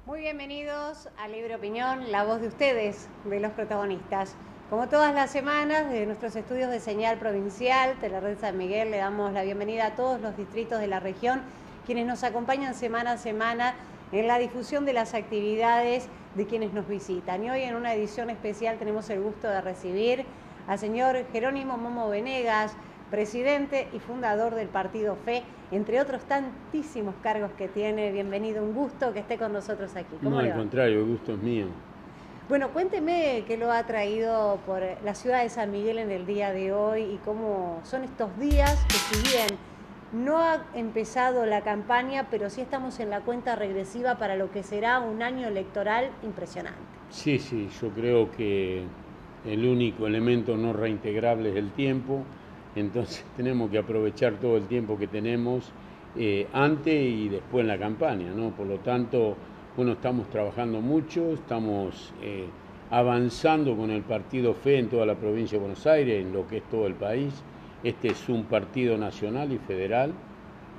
Muy bienvenidos a Libre Opinión, la voz de ustedes, de los protagonistas. Como todas las semanas, de nuestros estudios de señal provincial, Telered San Miguel, le damos la bienvenida a todos los distritos de la región, quienes nos acompañan semana a semana en la difusión de las actividades de quienes nos visitan. Y hoy en una edición especial tenemos el gusto de recibir al señor Jerónimo Momo Venegas, presidente y fundador del partido FE, entre otros tantísimos cargos que tiene. Bienvenido, un gusto que esté con nosotros aquí. No, al contrario, el gusto es mío. Bueno, cuénteme qué lo ha traído por la ciudad de San Miguel en el día de hoy y cómo son estos días que, si bien no ha empezado la campaña, pero sí estamos en la cuenta regresiva para lo que será un año electoral impresionante. Sí, yo creo que el único elemento no reintegrable es el tiempo, entonces tenemos que aprovechar todo el tiempo que tenemos antes y después en la campaña, ¿no? Por lo tanto, bueno, estamos trabajando mucho, estamos avanzando con el partido FE en toda la provincia de Buenos Aires, en lo que es todo el país. Este es un partido nacional y federal,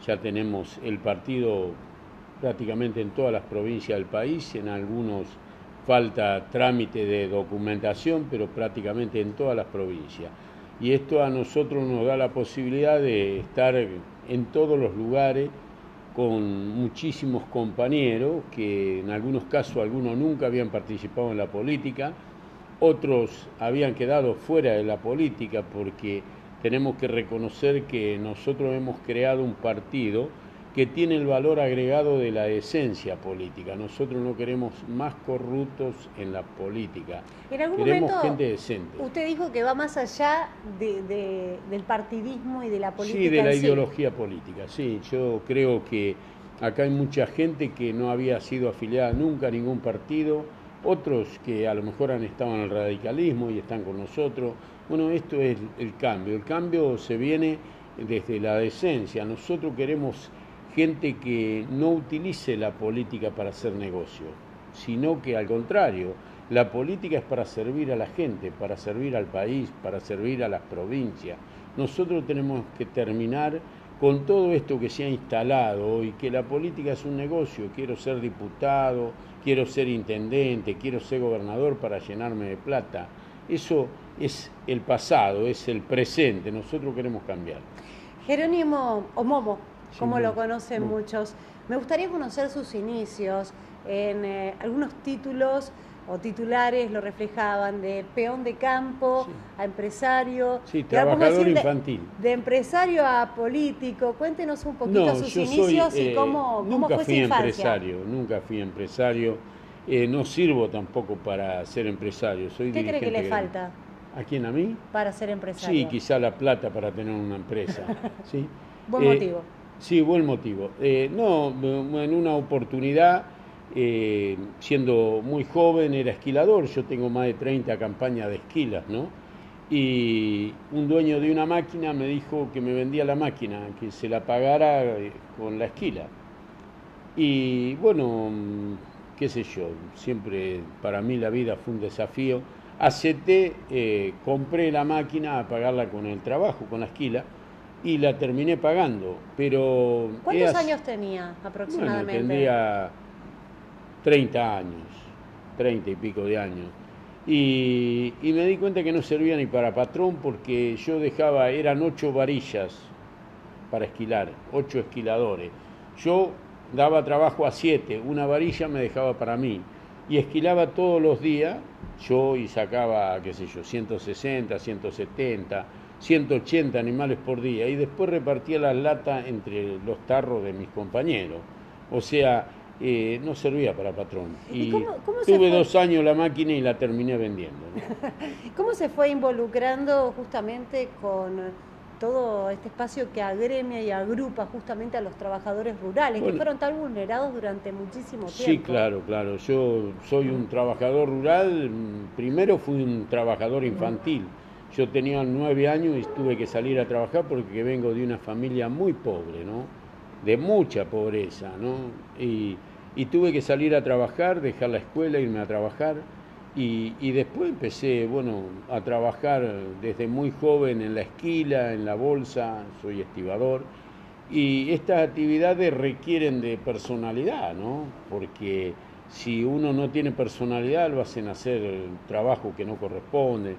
ya tenemos el partido prácticamente en todas las provincias del país, en algunos falta trámite de documentación, pero prácticamente en todas las provincias. Y esto a nosotros nos da la posibilidad de estar en todos los lugares con muchísimos compañeros que en algunos casos algunos nunca habían participado en la política, otros habían quedado fuera de la política porque tenemos que reconocer que nosotros hemos creado un partido que tiene el valor agregado de la decencia política. Nosotros no queremos más corruptos en la política. En algún queremos momento gente decente. usted dijo que va más allá del partidismo y de la política. Sí, de la ideología política. Sí, yo creo que acá hay mucha gente que no había sido afiliada nunca a ningún partido, otros que a lo mejor han estado en el radicalismo y están con nosotros. Bueno, esto es el cambio. El cambio se viene desde la decencia. Nosotros queremos gente que no utilice la política para hacer negocio, sino que al contrario, la política es para servir a la gente, para servir al país, para servir a las provincias. Nosotros tenemos que terminar con todo esto que se ha instalado y que la política es un negocio. Quiero ser diputado, quiero ser intendente, quiero ser gobernador para llenarme de plata. Eso es el pasado, es el presente. Nosotros queremos cambiar. Jerónimo o Momo, como Sí, lo conocen no. muchos, me gustaría conocer sus inicios. En algunos títulos o titulares lo reflejaban de peón de campo a empresario. Sí, Y ahora podemos trabajador decir infantil. de empresario a político. Cuéntenos un poquito No, sus yo inicios y cómo nunca fue su fui infancia. nunca fui empresario. No sirvo tampoco para ser empresario, soy ¿Qué cree dirigente que le gremial. falta ¿A quién, a mí? para ser empresario? Sí, quizá la plata para tener una empresa. ¿Sí? Buen Eh, motivo. sí, buen motivo. No, en una oportunidad, siendo muy joven, era esquilador. Yo tengo más de 30 campañas de esquilas, ¿no? Y un dueño de una máquina me dijo que me vendía la máquina, que se la pagara con la esquila. Y bueno, qué sé yo, siempre para mí la vida fue un desafío. Acepté, compré la máquina a pagarla con el trabajo, con la esquila, y la terminé pagando. Pero ¿Cuántos años tenía bueno, aproximadamente? tendría 30 años, 30 y pico de años. Y me di cuenta que no servía ni para patrón porque yo dejaba, eran 8 varillas para esquilar, 8 esquiladores. Yo daba trabajo a 7, una varilla me dejaba para mí. Y esquilaba todos los días, yo y sacaba, qué sé yo, 160, 170, 180 animales por día. Y después repartía las latas entre los tarros de mis compañeros. O sea, no servía para patrón. ¿Y Y cómo se tuve fue? 2 años la máquina y la terminé vendiendo, ¿no? ¿Cómo se fue involucrando justamente con todo este espacio que agremia y agrupa justamente a los trabajadores rurales, que Bueno, fueron tan vulnerados durante muchísimo sí, tiempo? claro. Yo soy un trabajador rural. Primero fui un trabajador infantil. Yo tenía 9 años y tuve que salir a trabajar porque vengo de una familia muy pobre, ¿no? De mucha pobreza, ¿no? Y tuve que salir a trabajar, dejar la escuela, irme a trabajar. Y después empecé, bueno, a trabajar desde muy joven en la esquila, en la bolsa, soy estibador. Y estas actividades requieren de personalidad, ¿no? Porque si uno no tiene personalidad lo hacen hacer el trabajo que no corresponde.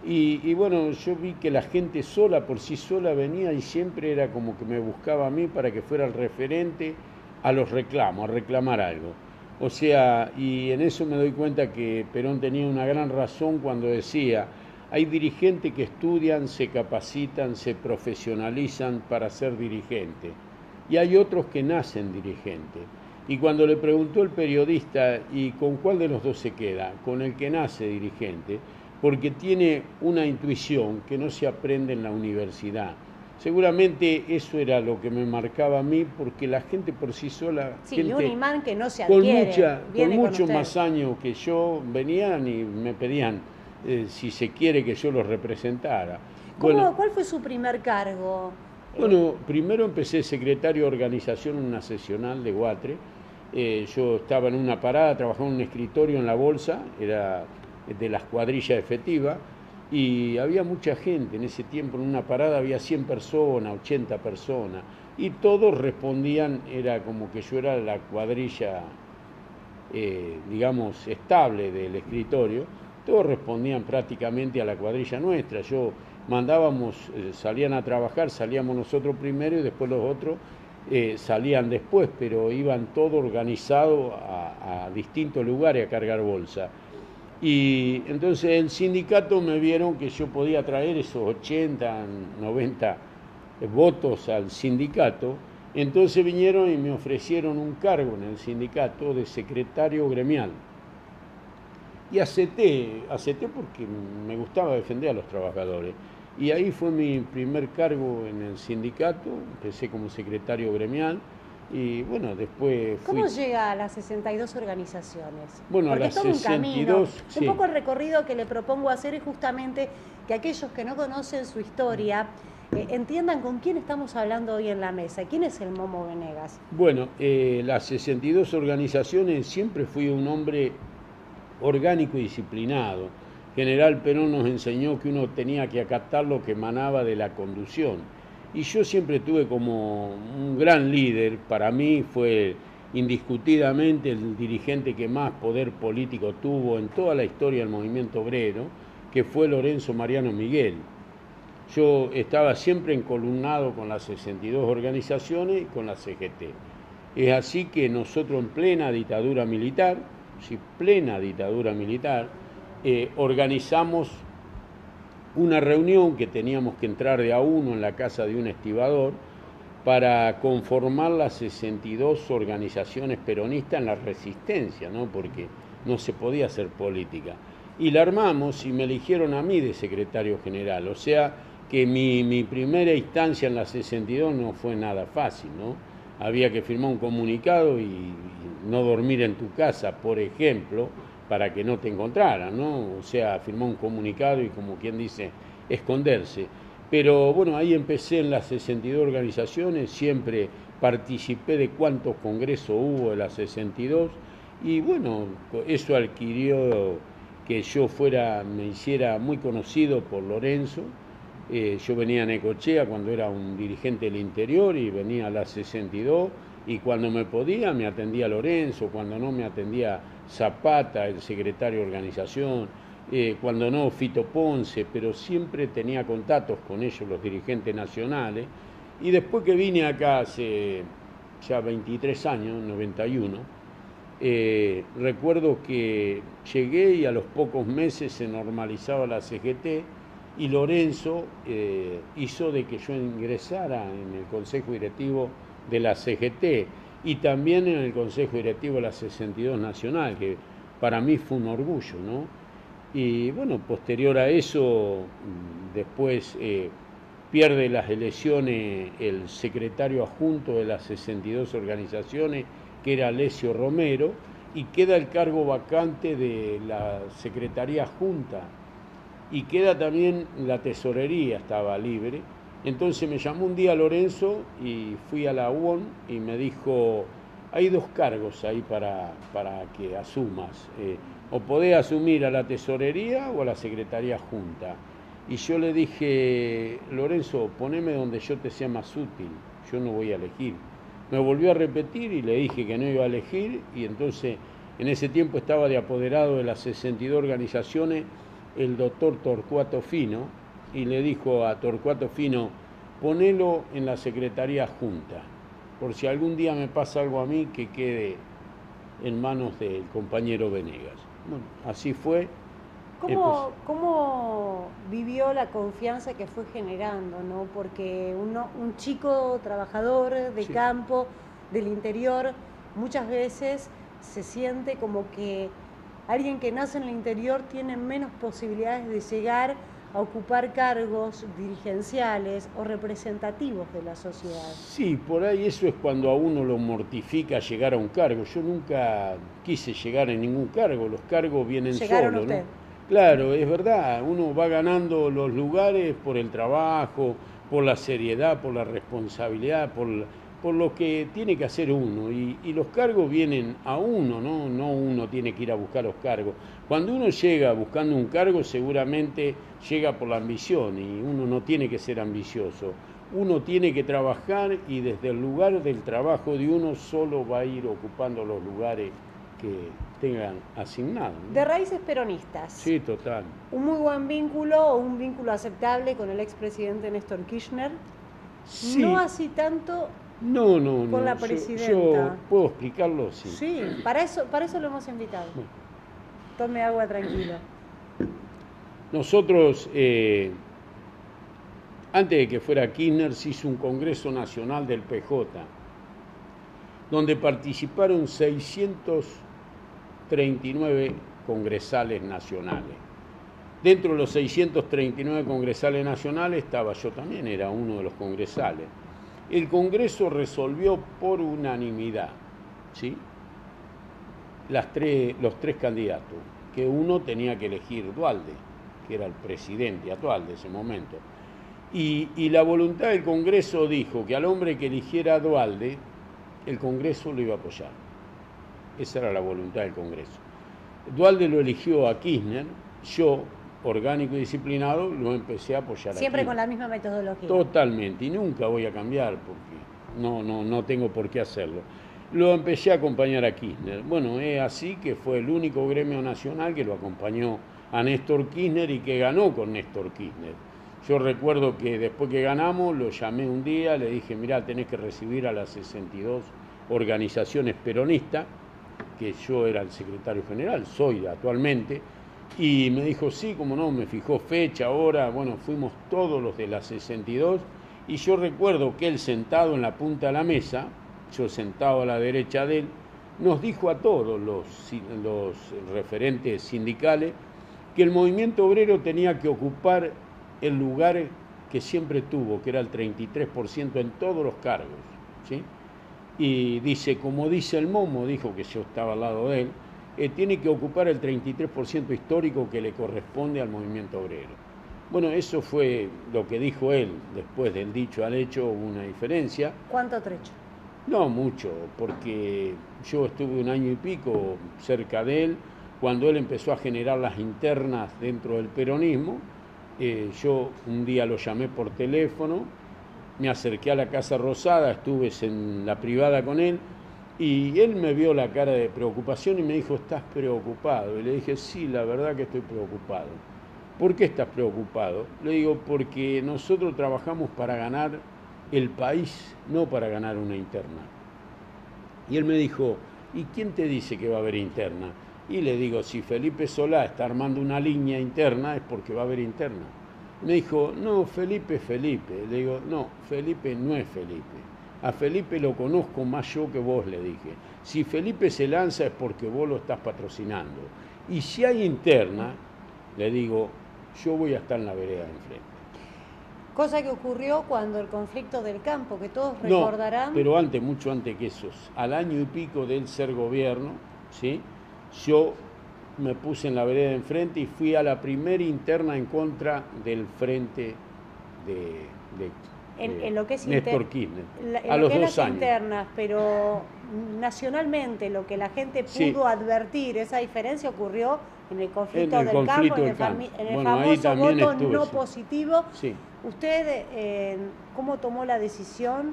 Y bueno, yo vi que la gente sola, por sí sola venía y siempre era como que me buscaba a mí para que fuera el referente a los reclamos, a reclamar algo. O sea, y en eso me doy cuenta que Perón tenía una gran razón cuando decía, hay dirigentes que estudian, se capacitan, se profesionalizan para ser dirigentes, y hay otros que nacen dirigentes. Y cuando le preguntó el periodista, ¿y con cuál de los dos se queda? Con el que nace dirigente, porque tiene una intuición que no se aprende en la universidad. Seguramente eso era lo que me marcaba a mí, porque la gente por sí sola, Sí, gente y un imán que no se adquiere, con muchos usted. más años que yo, venían y me pedían si se quiere que yo los representara. Bueno, ¿Cuál fue su primer cargo? bueno, primero empecé secretario de organización en una sesional de Guatre. Yo estaba en una parada, trabajaba en un escritorio en la bolsa, era de las cuadrillas efectivas, y había mucha gente en ese tiempo. En una parada había 100 personas, 80 personas, y todos respondían, era como que yo era la cuadrilla, digamos, estable del escritorio. Todos respondían prácticamente a la cuadrilla nuestra. Yo mandábamos, salían a trabajar, salíamos nosotros primero y después los otros salían después, pero iban todos organizados a distintos lugares a cargar bolsa. Y entonces el sindicato me vieron que yo podía traer esos 80, 90 votos al sindicato, entonces vinieron y me ofrecieron un cargo en el sindicato de secretario gremial. Y acepté porque me gustaba defender a los trabajadores. Y ahí fue mi primer cargo en el sindicato, empecé como secretario gremial y bueno, después fui... ¿Cómo llega a las 62 organizaciones? Bueno, Porque a es las todo un 62, camino. sí. Un poco el recorrido que le propongo hacer es justamente que aquellos que no conocen su historia entiendan con quién estamos hablando hoy en la mesa. ¿Quién es el Momo Venegas? Bueno, las 62 organizaciones, siempre fui un hombre orgánico y disciplinado. General Perón nos enseñó que uno tenía que acatar lo que emanaba de la conducción. Y yo siempre tuve como un gran líder, para mí fue indiscutidamente el dirigente que más poder político tuvo en toda la historia del movimiento obrero, que fue Lorenzo Mariano Miguel. Yo estaba siempre encolumnado con las 62 organizaciones y con la CGT. Es así que nosotros en plena dictadura militar, organizamos una reunión que teníamos que entrar de a uno en la casa de un estibador para conformar las 62 organizaciones peronistas en la resistencia, ¿no? Porque no se podía hacer política. Y la armamos y me eligieron a mí de secretario general, o sea que mi primera instancia en la 62 no fue nada fácil, ¿no? Había que firmar un comunicado y no dormir en tu casa, por ejemplo, para que no te encontraran, ¿no? O sea, firmar un comunicado y, como quien dice, esconderse. Pero bueno, ahí empecé en las 62 organizaciones, siempre participé de cuántos congresos hubo de las 62 y bueno, eso adquirió que yo me hiciera muy conocido por Lorenzo. Yo venía a Necochea cuando era un dirigente del interior y venía a las 62 y cuando me podía me atendía Lorenzo, cuando no me atendía Zapata, el secretario de organización, cuando no Fito Ponce, pero siempre tenía contactos con ellos, los dirigentes nacionales. Y después que vine acá hace ya 23 años, 91, recuerdo que llegué y a los pocos meses se normalizaba la CGT y Lorenzo hizo de que yo ingresara en el Consejo Directivo de la CGT y también en el Consejo Directivo de la 62 Nacional, que para mí fue un orgullo, ¿no? Y bueno, posterior a eso, después pierde las elecciones el secretario adjunto de las 62 organizaciones, que era Alessio Romero, y queda el cargo vacante de la Secretaría Junta, y queda también la tesorería, estaba libre. Entonces me llamó un día Lorenzo y fui a la UON y me dijo, hay dos cargos ahí para que asumas, o podés asumir a la tesorería o a la Secretaría Junta. Y yo le dije, Lorenzo, poneme donde yo te sea más útil, yo no voy a elegir. Me volvió a repetir y le dije que no iba a elegir y entonces En ese tiempo estaba de apoderado de las 62 organizaciones el doctor Torcuato Fino, y le dijo a Torcuato Fino, ponelo en la Secretaría Junta, por si algún día me pasa algo a mí, que quede en manos del compañero Venegas. Bueno, así fue. ¿Cómo vivió la confianza que fue generando, ¿no? Porque un chico trabajador de Sí. campo, del interior, muchas veces se siente como que alguien que nace en el interior tiene menos posibilidades de llegar a ocupar cargos dirigenciales o representativos de la sociedad. Sí, por ahí eso es cuando a uno lo mortifica llegar a un cargo. Yo nunca quise llegar a ningún cargo, los cargos vienen ¿Llegaron solos, usted? ¿no? Claro, es verdad, uno va ganando los lugares por el trabajo, por la seriedad, por la responsabilidad, por lo que tiene que hacer uno. Y los cargos vienen a uno, ¿no? No uno tiene que ir a buscar los cargos. Cuando uno llega buscando un cargo, seguramente llega por la ambición, y uno no tiene que ser ambicioso. Uno tiene que trabajar, y desde el lugar del trabajo de uno solo va a ir ocupando los lugares que tengan asignado, ¿no? De raíces peronistas. Sí, total. Un muy buen vínculo, o un vínculo aceptable con el expresidente Néstor Kirchner. Sí. No así tanto No, no, con no. la presidenta. Yo puedo explicarlo, sí. Sí, para eso lo hemos invitado. Bueno. Tome agua tranquilo. Nosotros, antes de que fuera Kirchner, se hizo un Congreso Nacional del PJ, donde participaron 639 congresales nacionales. Dentro de los 639 congresales nacionales estaba yo también, era uno de los congresales. El Congreso resolvió por unanimidad, ¿sí?, los tres candidatos, que uno tenía que elegir Duhalde, que era el presidente actual de ese momento. Y la voluntad del Congreso dijo que al hombre que eligiera a Duhalde, el Congreso lo iba a apoyar. Esa era la voluntad del Congreso. Duhalde lo eligió a Kirchner, yo, orgánico y disciplinado, lo empecé a apoyar. Siempre a con la misma metodología. Totalmente, y nunca voy a cambiar porque no tengo por qué hacerlo. Lo empecé a acompañar a Kirchner. Bueno, es así que fue el único gremio nacional que lo acompañó a Néstor Kirchner y que ganó con Néstor Kirchner. Yo recuerdo que después que ganamos, lo llamé un día, le dije, mirá, tenés que recibir a las 62 organizaciones peronistas, que yo era el secretario general, soy actualmente, y me dijo, sí, como no, me fijó fecha, hora, bueno, fuimos todos los de las 62, y yo recuerdo que él sentado en la punta de la mesa, yo sentado a la derecha de él, nos dijo a todos los referentes sindicales que el movimiento obrero tenía que ocupar el lugar que siempre tuvo, que era el 33% en todos los cargos, ¿sí? Y dice, como dice el Momo, dijo que yo estaba al lado de él, tiene que ocupar el 33% histórico que le corresponde al movimiento obrero. Bueno, eso fue lo que dijo él. Después del dicho al hecho hubo una diferencia. ¿Cuánto trecho? No mucho, porque yo estuve un año y pico cerca de él, cuando él empezó a generar las internas dentro del peronismo. Yo un día lo llamé por teléfono, me acerqué a la Casa Rosada, estuve en la privada con él, y él me vio la cara de preocupación y me dijo, ¿estás preocupado? Y le dije, sí, la verdad que estoy preocupado. ¿Por qué estás preocupado? Le digo, porque nosotros trabajamos para ganar el país, no para ganar una interna. Y él me dijo, ¿y quién te dice que va a haber interna? Y le digo, si Felipe Solá está armando una línea interna es porque va a haber interna. Me dijo, no, Felipe es Felipe. Le digo, no, Felipe no es Felipe. A Felipe lo conozco más yo que vos, le dije. Si Felipe se lanza es porque vos lo estás patrocinando. Y si hay interna, le digo, yo voy a estar en la vereda de enfrente. Cosa que ocurrió cuando el conflicto del campo, que todos recordarán. No, pero antes, mucho antes que eso, al año y pico de él ser gobierno, ¿sí?, yo me puse en la vereda de enfrente y fui a la primera interna en contra del frente en lo que es Néstor Kirchner, en a lo los que 2 años. Internas, pero nacionalmente lo que la gente pudo advertir, esa diferencia ocurrió en el conflicto del campo, en el bueno, famoso voto no sí. positivo. Sí. ¿Usted cómo tomó la decisión?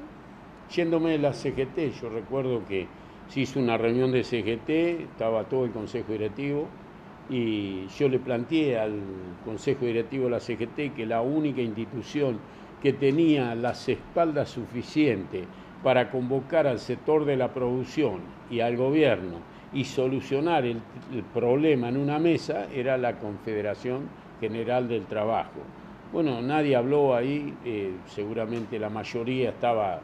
Yéndome de la CGT, yo recuerdo que se hizo una reunión de CGT, estaba todo el Consejo Directivo, y yo le planteé al Consejo Directivo de la CGT que la única institución que tenía las espaldas suficientes para convocar al sector de la producción y al gobierno y solucionar el problema en una mesa era la Confederación General del Trabajo. Bueno, nadie habló ahí, seguramente la mayoría estaba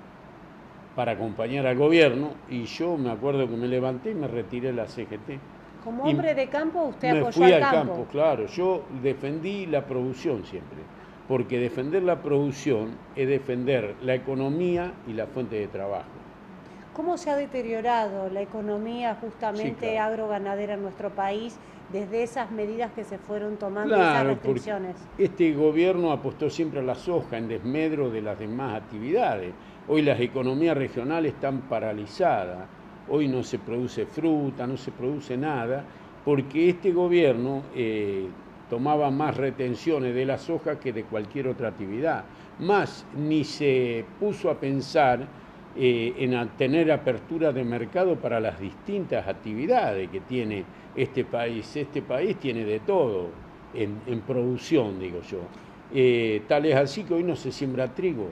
para acompañar al gobierno, y yo me acuerdo que me levanté y me retiré de la CGT. Como hombre de campo, usted me apoyó fui al al campo. campo, claro. Yo defendí la producción siempre, porque defender la producción es defender la economía y la fuente de trabajo. ¿Cómo se ha deteriorado la economía justamente Sí, claro. agroganadera en nuestro país desde esas medidas que se fueron tomando, esas Claro, porque restricciones? este gobierno apostó siempre a la soja en desmedro de las demás actividades. Hoy las economías regionales están paralizadas, hoy no se produce fruta, no se produce nada, porque este gobierno tomaba más retenciones de la soja que de cualquier otra actividad. Más, ni se puso a pensar en tener apertura de mercado para las distintas actividades que tiene este país. Este país tiene de todo en producción, digo yo. Tal es así que hoy no se siembra trigo.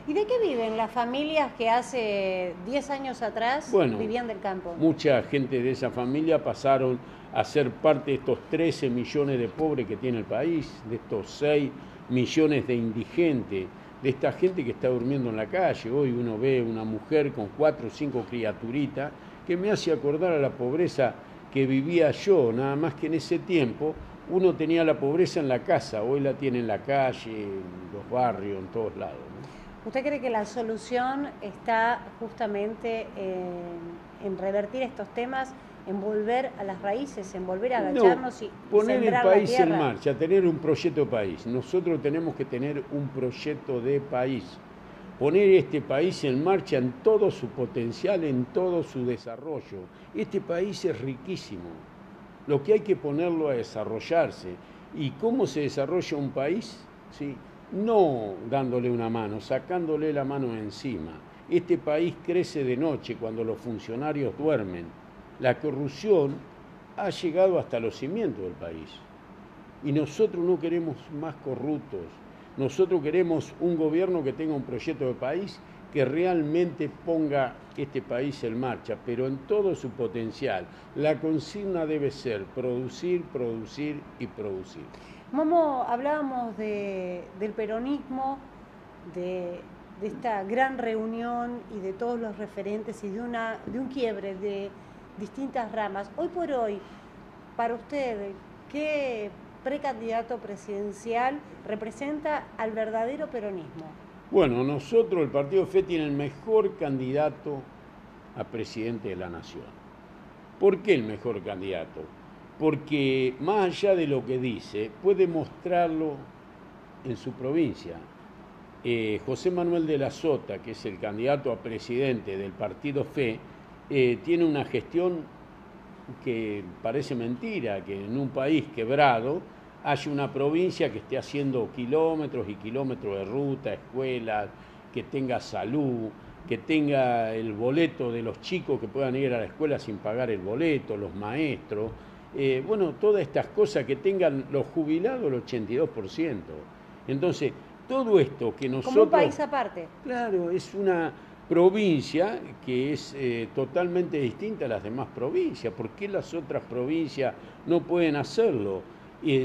¿Y de qué viven las familias que hace 10 años atrás vivían del campo? Mucha gente de esa familia pasaron a ser parte de estos 13 millones de pobres que tiene el país, de estos 6 millones de indigentes, de esta gente que está durmiendo en la calle. Hoy uno ve una mujer con 4 o 5 criaturitas que me hace acordar a la pobreza que vivía yo, nada más que en ese tiempo uno tenía la pobreza en la casa, hoy la tiene en la calle, en los barrios, en todos lados, ¿no? ¿Usted cree que la solución está justamente en revertir estos temas, en volver a las raíces, en volver a agacharnos y poner sembrar el país la tierra? en marcha, tener un proyecto de país? Nosotros tenemos que tener un proyecto de país, poner este país en marcha en todo su potencial, en todo su desarrollo. Este país es riquísimo, lo que hay que ponerlo a desarrollarse. ¿Y cómo se desarrolla un país? ¿Sí? No dándole una mano, sacándole la mano encima. Este país crece de noche cuando los funcionarios duermen. La corrupción ha llegado hasta los cimientos del país. Y nosotros no queremos más corruptos. Nosotros queremos un gobierno que tenga un proyecto de país que realmente ponga este país en marcha, pero en todo su potencial. La consigna debe ser producir, producir y producir. Momo, hablábamos del peronismo, de esta gran reunión y de todos los referentes y de un quiebre de distintas ramas. Hoy por hoy, para usted, ¿qué precandidato presidencial representa al verdadero peronismo? Bueno, nosotros, el Partido Fe, tiene el mejor candidato a presidente de la Nación. ¿Por qué el mejor candidato? Porque más allá de lo que dice, puede mostrarlo en su provincia. José Manuel de la Sota, que es el candidato a presidente del Partido Fe, tiene una gestión que parece mentira, que en un país quebrado haya una provincia que esté haciendo kilómetros y kilómetros de ruta, escuelas, que tenga salud, que tenga el boleto de los chicos que puedan ir a la escuela sin pagar el boleto, los maestros. Bueno, todas estas cosas, que tengan los jubilados el 82%. Entonces, todo esto que nosotros... Como un país aparte. Claro, es una provincia que es totalmente distinta a las demás provincias. ¿Por qué las otras provincias no pueden hacerlo?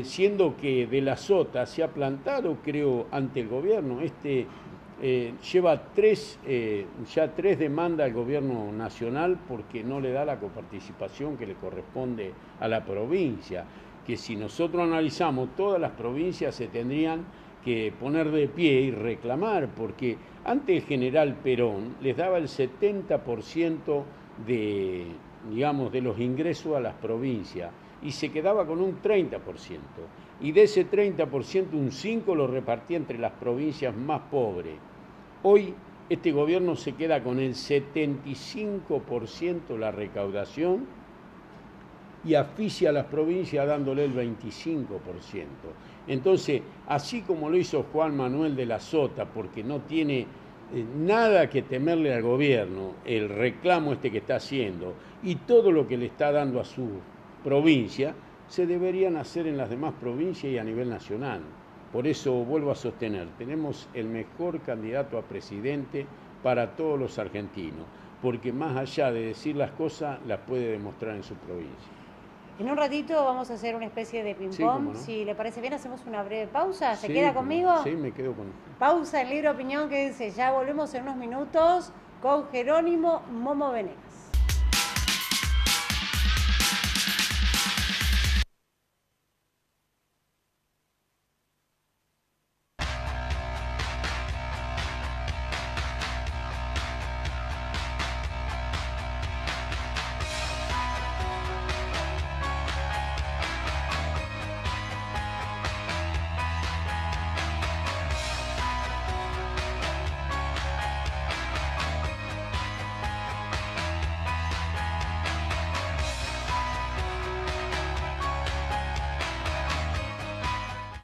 Siendo que de la Sota se ha plantado, creo, ante el gobierno. Lleva ya tres demandas al gobierno nacional porque no le da la coparticipación que le corresponde a la provincia. Que si nosotros analizamos, todas las provincias se tendrían que poner de pie y reclamar, porque antes el general Perón les daba el 70% de los ingresos a las provincias y se quedaba con un 30%. Y de ese 30%, un 5% lo repartía entre las provincias más pobres. Hoy este gobierno se queda con el 75% la recaudación y asfixia a las provincias dándole el 25%. Entonces, así como lo hizo Juan Manuel de la Sota, porque no tiene nada que temerle al gobierno, el reclamo que está haciendo y todo lo que le está dando a su provincia, se deberían hacer en las demás provincias y a nivel nacional. Por eso vuelvo a sostener, tenemos el mejor candidato a presidente para todos los argentinos, porque más allá de decir las cosas, las puede demostrar en su provincia. En un ratito vamos a hacer una especie de ping-pong. Sí, no. Si le parece bien, hacemos una breve pausa. ¿Se queda conmigo? Sí, me quedo con. Pausa en Libre Opinión, que dice, ya volvemos en unos minutos con Jerónimo Momo Venegas.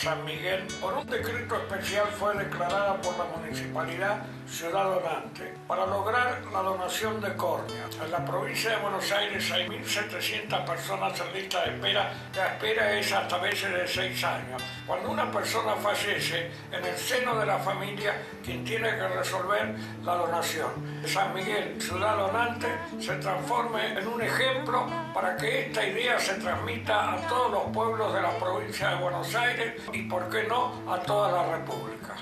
San Miguel, por un decreto especial, fue declarada por la municipalidad ciudad donante para lograr la donación de córnea. En la provincia de Buenos Aires hay 1.700 personas en lista de espera. La espera es hasta veces de 6 años. Cuando una persona fallece, en el seno de la familia, quien tiene que resolver la donación. San Miguel, ciudad donante, se transforme en un ejemplo para que esta idea se transmita a todos los pueblos de la provincia de Buenos Aires y, por qué no, a toda la República.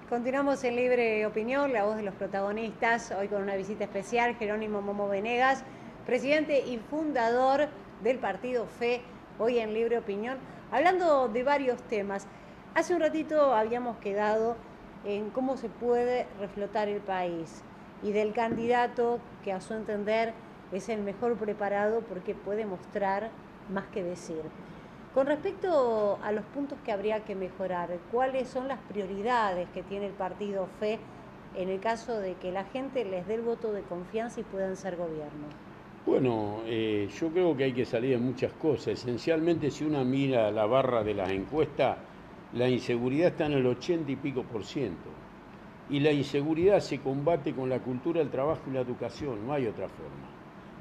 Continuamos en Libre Opinión, la voz de los protagonistas, hoy con una visita especial, Jerónimo Momo Venegas, presidente y fundador del partido FE, hoy en Libre Opinión, hablando de varios temas. Hace un ratito habíamos quedado en cómo se puede reflotar el país y del candidato que a su entender es el mejor preparado porque puede mostrar más que decir. Con respecto a los puntos que habría que mejorar, ¿cuáles son las prioridades que tiene el partido FE en el caso de que la gente les dé el voto de confianza y puedan ser gobierno? Bueno, yo creo que hay que salir de muchas cosas. Esencialmente, si uno mira la barra de las encuestas, la inseguridad está en el 80 y pico %. Y la inseguridad se combate con la cultura del trabajo y la educación, no hay otra forma.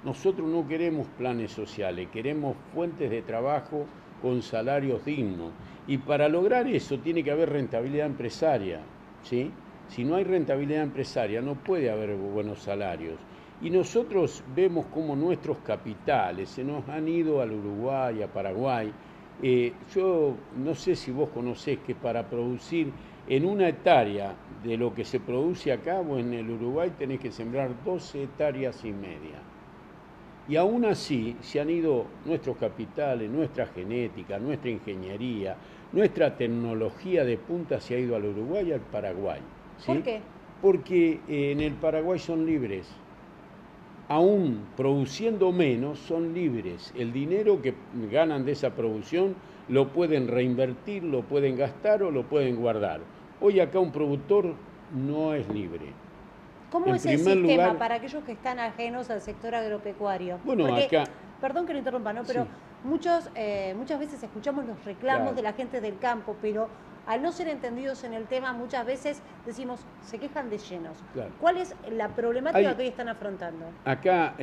Nosotros no queremos planes sociales, queremos fuentes de trabajo con salarios dignos. Y para lograr eso tiene que haber rentabilidad empresaria, ¿sí? Si no hay rentabilidad empresaria no puede haber buenos salarios. Y nosotros vemos cómo nuestros capitales se nos han ido al Uruguay, a Paraguay. Yo no sé si vos conocés que para producir en una hectárea de lo que se produce acá o en el Uruguay tenés que sembrar 12,5 hectáreas. Y aún así se han ido nuestros capitales, nuestra genética, nuestra ingeniería, nuestra tecnología de punta se ha ido al Uruguay y al Paraguay. ¿Sí? ¿Por qué? Porque en el Paraguay son libres. Aún produciendo menos, son libres. El dinero que ganan de esa producción lo pueden reinvertir, lo pueden gastar o lo pueden guardar. Hoy acá un productor no es libre. ¿Cómo es el sistema para aquellos que están ajenos al sector agropecuario? Bueno, porque, acá... Perdón que lo interrumpa, ¿no? Pero sí. Muchas veces escuchamos los reclamos de la gente del campo, pero al no ser entendidos en el tema, muchas veces decimos, se quejan de llenos. Claro. ¿Cuál es la problemática que hoy están afrontando? Acá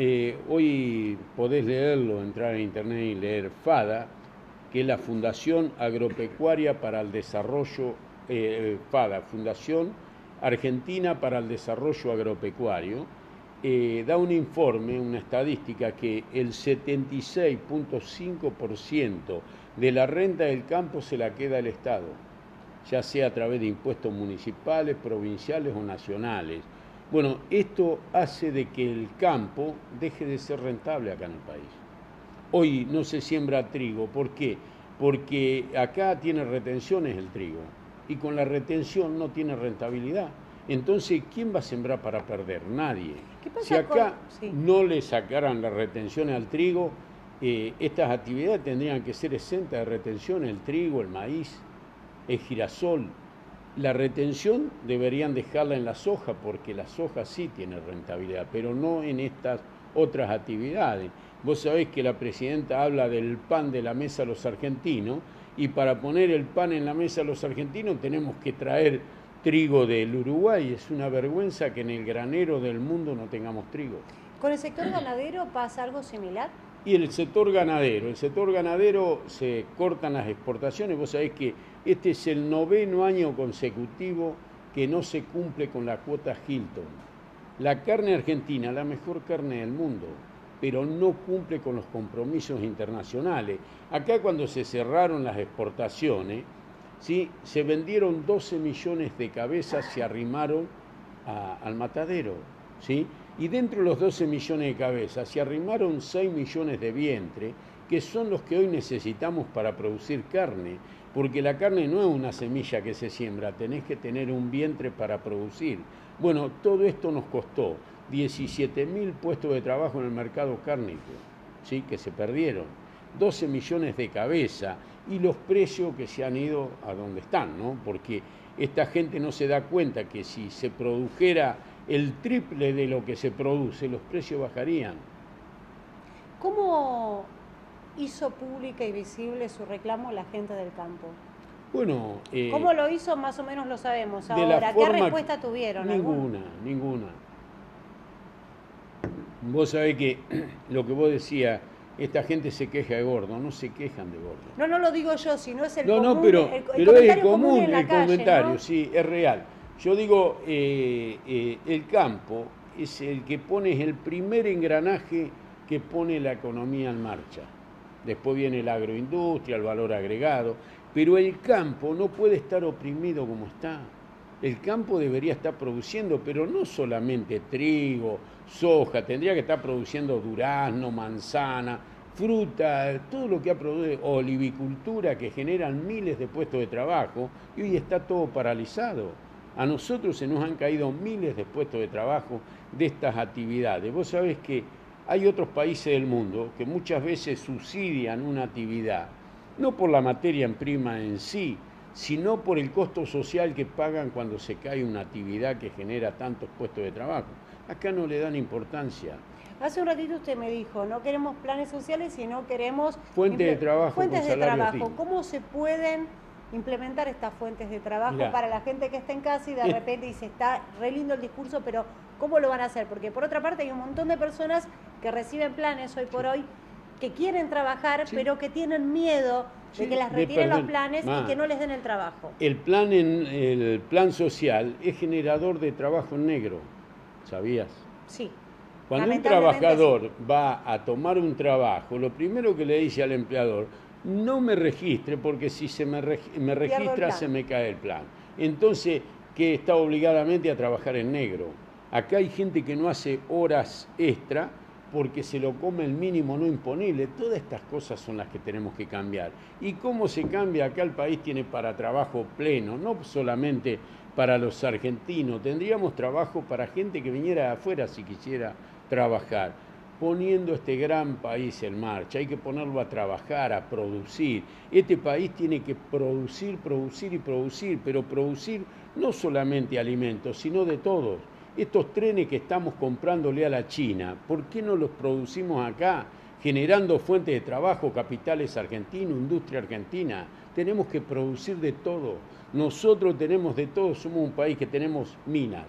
hoy podés leerlo, entrar en internet y leer FADA, que es la Fundación Agropecuaria para el Desarrollo, FADA, Fundación Argentina para el Desarrollo Agropecuario, da un informe, una estadística, que el 76.5% de la renta del campo se la queda el Estado, ya sea a través de impuestos municipales, provinciales o nacionales. Bueno, esto hace de que el campo deje de ser rentable acá en el país. Hoy no se siembra trigo, ¿por qué? Porque acá tiene retenciones el trigo y con la retención no tiene rentabilidad. Entonces, ¿quién va a sembrar para perder? Nadie. ¿Qué pasa si acá sí. no le sacaran las retenciones al trigo, estas actividades tendrían que ser exentas de retención, el trigo, el maíz, el girasol. La retención deberían dejarla en la soja, porque la soja sí tiene rentabilidad, pero no en estas otras actividades. Vos sabés que la presidenta habla del pan de la mesa a los argentinos, y para poner el pan en la mesa a los argentinos tenemos que traer trigo del Uruguay. Es una vergüenza que en el granero del mundo no tengamos trigo. ¿Con el sector ganadero pasa algo similar? Y el sector ganadero se cortan las exportaciones. Vos sabés que este es el 9º año consecutivo que no se cumple con la cuota Hilton. La carne argentina, la mejor carne del mundo, pero no cumple con los compromisos internacionales. Acá cuando se cerraron las exportaciones, ¿sí?, se vendieron 12 millones de cabezas, se arrimaron al matadero, ¿sí? Y dentro de los 12 millones de cabezas se arrimaron 6 millones de vientre, que son los que hoy necesitamos para producir carne, porque la carne no es una semilla que se siembra, tenés que tener un vientre para producir. Bueno, todo esto nos costó 17.000 puestos de trabajo en el mercado cárnico, ¿sí?, que se perdieron, 12 millones de cabezas, y los precios que se han ido a donde están, ¿no? Porque esta gente no se da cuenta que si se produjera el triple de lo que se produce, los precios bajarían. ¿Cómo hizo pública y visible su reclamo la gente del campo? Bueno, ¿cómo lo hizo? Más o menos lo sabemos. Ahora, ¿qué respuesta tuvieron? Ninguna. Vos sabés que lo que vos decías, esta gente se queja de gordo, no se quejan de gordo. No lo digo yo, sino es el común. No, pero el es común en la el calle, comentario, ¿no? Sí, es real. Yo digo, el campo es el que pone, es el primer engranaje que pone la economía en marcha. Después viene la agroindustria, el valor agregado, pero el campo no puede estar oprimido como está. El campo debería estar produciendo, pero no solamente trigo, soja, tendría que estar produciendo durazno, manzana, fruta, todo lo que ha producido, olivicultura, que generan miles de puestos de trabajo, y hoy está todo paralizado. A nosotros se nos han caído miles de puestos de trabajo de estas actividades. Vos sabés que hay otros países del mundo que muchas veces subsidian una actividad, no por la materia prima en sí, sino por el costo social que pagan cuando se cae una actividad que genera tantos puestos de trabajo. Acá no le dan importancia. Hace un ratito usted me dijo, no queremos planes sociales, sino queremos fuentes de trabajo. Fuentes de trabajo. ¿Cómo se pueden implementar estas fuentes de trabajo para la gente que está en casa y de repente dice, está re lindo el discurso, pero ¿cómo lo van a hacer? Porque por otra parte hay un montón de personas que reciben planes hoy por hoy, que quieren trabajar, pero que tienen miedo de que las retiren los planes y que no les den el trabajo. El plan social es generador de trabajo en negro, ¿sabías? Sí. Cuando un trabajador va a tomar un trabajo, lo primero que le dice al empleador, no me registre porque si se me registra se me cae el plan. Entonces, que está obligadamente a trabajar en negro. Acá hay gente que no hace horas extra porque se lo come el mínimo no imponible. Todas estas cosas son las que tenemos que cambiar. ¿Y cómo se cambia? Acá el país tiene para trabajo pleno, no solamente para los argentinos. Tendríamos trabajo para gente que viniera de afuera si quisiera trabajar. Poniendo este gran país en marcha, hay que ponerlo a trabajar, a producir. Este país tiene que producir, pero producir no solamente alimentos, sino de todos. Estos trenes que estamos comprándole a la China, ¿por qué no los producimos acá? generando fuentes de trabajo, capitales argentinos, industria argentina. Tenemos que producir de todo. Nosotros tenemos de todo, somos un país que tenemos minas.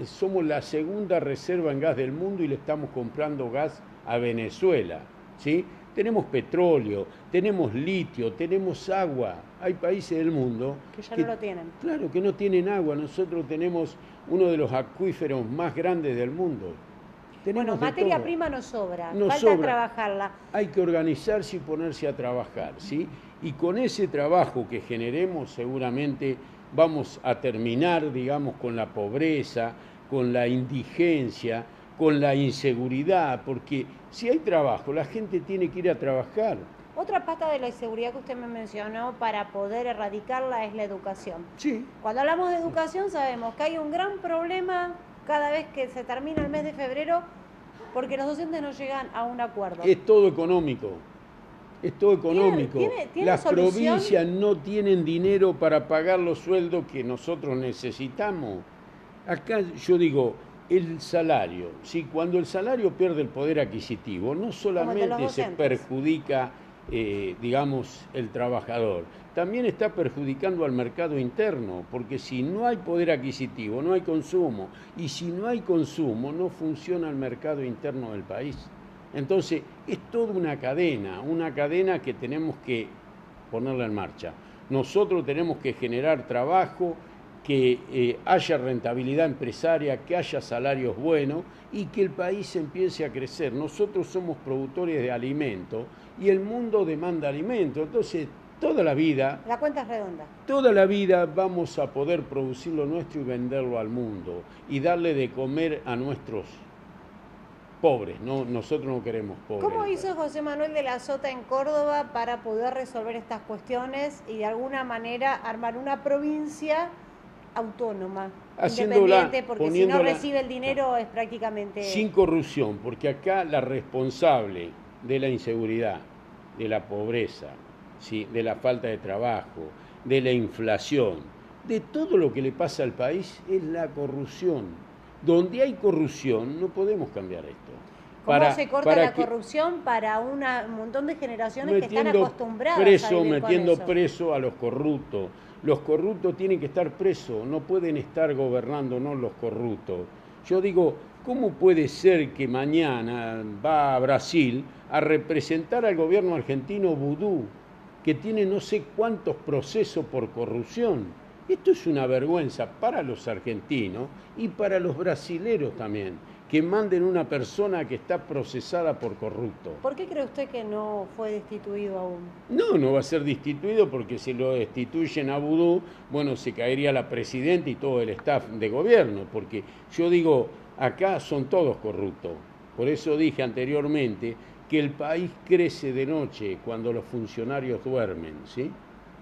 Somos la segunda reserva en gas del mundo y le estamos comprando gas a Venezuela, ¿sí? Tenemos petróleo, tenemos litio, tenemos agua. Hay países del mundo que ya no lo tienen. Claro, que no tienen agua. Nosotros tenemos uno de los acuíferos más grandes del mundo. Bueno, materia prima nos sobra, falta sobra. Trabajarla. Hay que organizarse y ponerse a trabajar, ¿sí? Y con ese trabajo que generemos seguramente vamos a terminar, digamos, con la pobreza, con la indigencia, con la inseguridad, porque si hay trabajo, la gente tiene que ir a trabajar. Otra pata de la inseguridad que usted me mencionó para poder erradicarla es la educación. Sí. Cuando hablamos de educación sabemos que hay un gran problema cada vez que se termina el mes de febrero porque los docentes no llegan a un acuerdo. Es todo económico. Es todo económico. ¿Tiene Las solución? provincias no tienen dinero para pagar los sueldos que nosotros necesitamos. Acá yo digo, el salario, ¿sí? Cuando el salario pierde el poder adquisitivo, no solamente se perjudica, digamos, el trabajador, también está perjudicando al mercado interno, porque si no hay poder adquisitivo, no hay consumo, y si no hay consumo, no funciona el mercado interno del país. Entonces, es toda una cadena que tenemos que ponerla en marcha. Nosotros tenemos que generar trabajo, que haya rentabilidad empresaria, que haya salarios buenos y que el país empiece a crecer. Nosotros somos productores de alimentos y el mundo demanda alimentos. Entonces, toda la vida... La cuenta es redonda. Toda la vida vamos a poder producir lo nuestro y venderlo al mundo y darle de comer a nuestros pobres. No, nosotros no queremos pobres. ¿Cómo hizo José Manuel de la Sota en Córdoba para poder resolver estas cuestiones y de alguna manera armar una provincia autónoma, independiente, porque si no recibe el dinero es prácticamente... Sin corrupción, porque acá la responsable de la inseguridad, de la pobreza, ¿sí? De la falta de trabajo, de la inflación, de todo lo que le pasa al país es la corrupción. Donde hay corrupción no podemos cambiar esto. ¿Cómo se corta la corrupción para un montón de generaciones que están acostumbradas a vivir metiendo con eso? preso a los corruptos? Los corruptos tienen que estar presos, no pueden estar gobernándonos los corruptos. Yo digo, ¿cómo puede ser que mañana va a Brasil a representar al gobierno argentino vudú, que tiene no sé cuántos procesos por corrupción? Esto es una vergüenza para los argentinos y para los brasileros también, que manden una persona que está procesada por corrupto. ¿Por qué cree usted que no fue destituido aún? No va a ser destituido porque si lo destituyen a vudú, bueno, se caería la presidenta y todo el staff de gobierno, porque yo digo, acá son todos corruptos. Por eso dije anteriormente que el país crece de noche cuando los funcionarios duermen, ¿sí?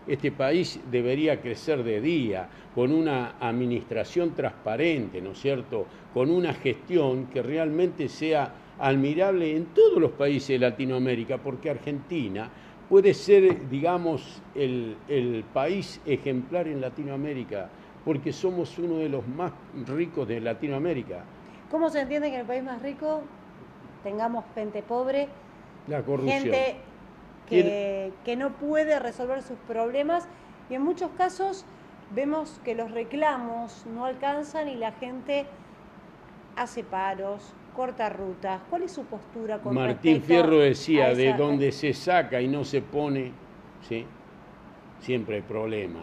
Este país debería crecer de día, con una administración transparente, ¿no es cierto?, con una gestión que realmente sea admirable en todos los países de Latinoamérica, porque Argentina puede ser, digamos, el país ejemplar en Latinoamérica, porque somos uno de los más ricos de Latinoamérica. ¿Cómo se entiende que en el país más rico tengamos gente pobre, la corrupción, gente que no puede resolver sus problemas y en muchos casos vemos que los reclamos no alcanzan y la gente hace paros, corta rutas? ¿Cuál es su postura con Martín respecto Fierro decía, a esa... de donde se saca y no se pone, ¿sí?, siempre hay problema.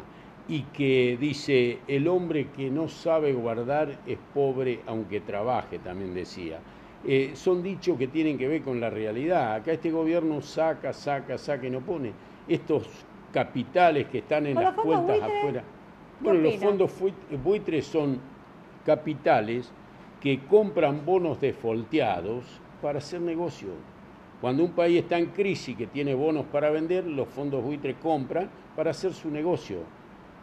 Y que dice, el hombre que no sabe guardar es pobre aunque trabaje, también decía. Son dichos que tienen que ver con la realidad. Acá este gobierno saca y no pone. Estos capitales que están en las cuentas afuera. Bueno, los fondos buitres son capitales que compran bonos defolteados para hacer negocio. Cuando un país está en crisis que tiene bonos para vender, los fondos buitres compran para hacer su negocio.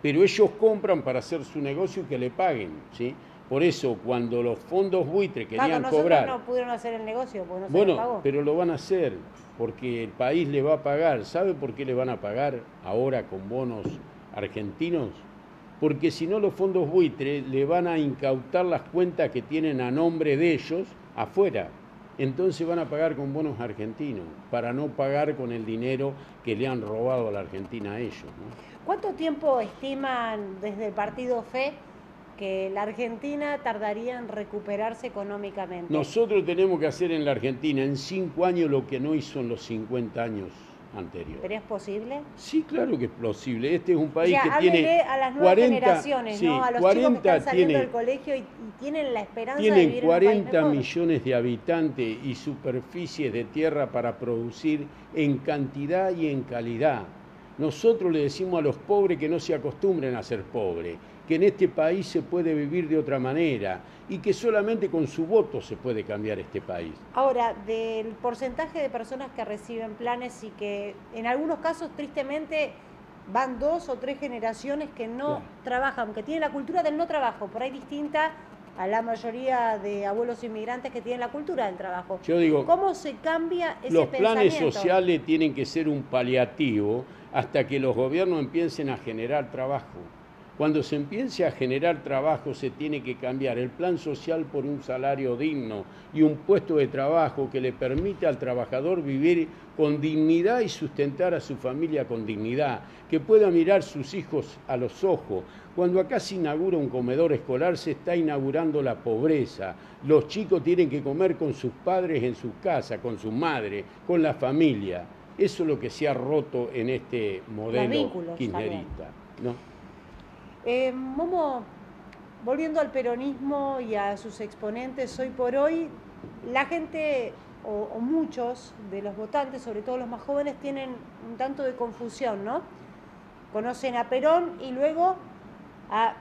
Pero ellos compran para hacer su negocio y que le paguen, ¿sí? Por eso, cuando los fondos buitres querían cobrar... no pudieron hacer el negocio porque no se les pagó. Pero lo van a hacer, porque el país le va a pagar. ¿Sabe por qué le van a pagar ahora con bonos argentinos? Porque si no, los fondos buitres le van a incautar las cuentas que tienen a nombre de ellos afuera. entonces van a pagar con bonos argentinos, para no pagar con el dinero que le han robado a la Argentina a ellos, ¿no? ¿Cuánto tiempo estiman desde el partido FE que la Argentina tardaría en recuperarse económicamente? Nosotros tenemos que hacer en la Argentina en 5 años lo que no hizo en los 50 años anteriores. ¿Pero es posible? Sí, claro que es posible. Este es un país O sea, que tiene a las nuevas 40, generaciones, sí, ¿no? A los 40 chicos que están saliendo tiene, del colegio y tienen la esperanza de tienen vivir en un país 40 mejor. millones de habitantes y superficies de tierra para producir en cantidad y en calidad. Nosotros le decimos a los pobres que no se acostumbren a ser pobres, que en este país se puede vivir de otra manera y que solamente con su voto se puede cambiar este país. Ahora, del porcentaje de personas que reciben planes y que en algunos casos tristemente van 2 o 3 generaciones que no trabajan, que tienen la cultura del no trabajo, por ahí distinta a la mayoría de abuelos inmigrantes que tienen la cultura del trabajo. Yo digo, ¿cómo se cambia ese los pensamiento? planes sociales tienen que ser un paliativo hasta que los gobiernos empiecen a generar trabajo. Cuando se empiece a generar trabajo se tiene que cambiar el plan social por un salario digno y un puesto de trabajo que le permita al trabajador vivir con dignidad y sustentar a su familia con dignidad, que pueda mirar sus hijos a los ojos. Cuando acá se inaugura un comedor escolar se está inaugurando la pobreza. Los chicos tienen que comer con sus padres en sus casas, con su madre, con la familia. Eso es lo que se ha roto en este modelo kirchnerista, ¿no? Momo, volviendo al peronismo y a sus exponentes, hoy por hoy la gente o muchos de los votantes, sobre todo los más jóvenes, tienen un tanto de confusión, ¿no? Conocen a Perón y luego a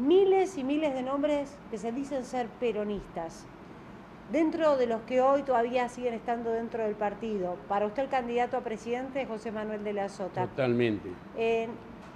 miles y miles de nombres que se dicen ser peronistas. Dentro de los que hoy todavía siguen estando dentro del partido, para usted el candidato a presidente es José Manuel de la Sota. Totalmente.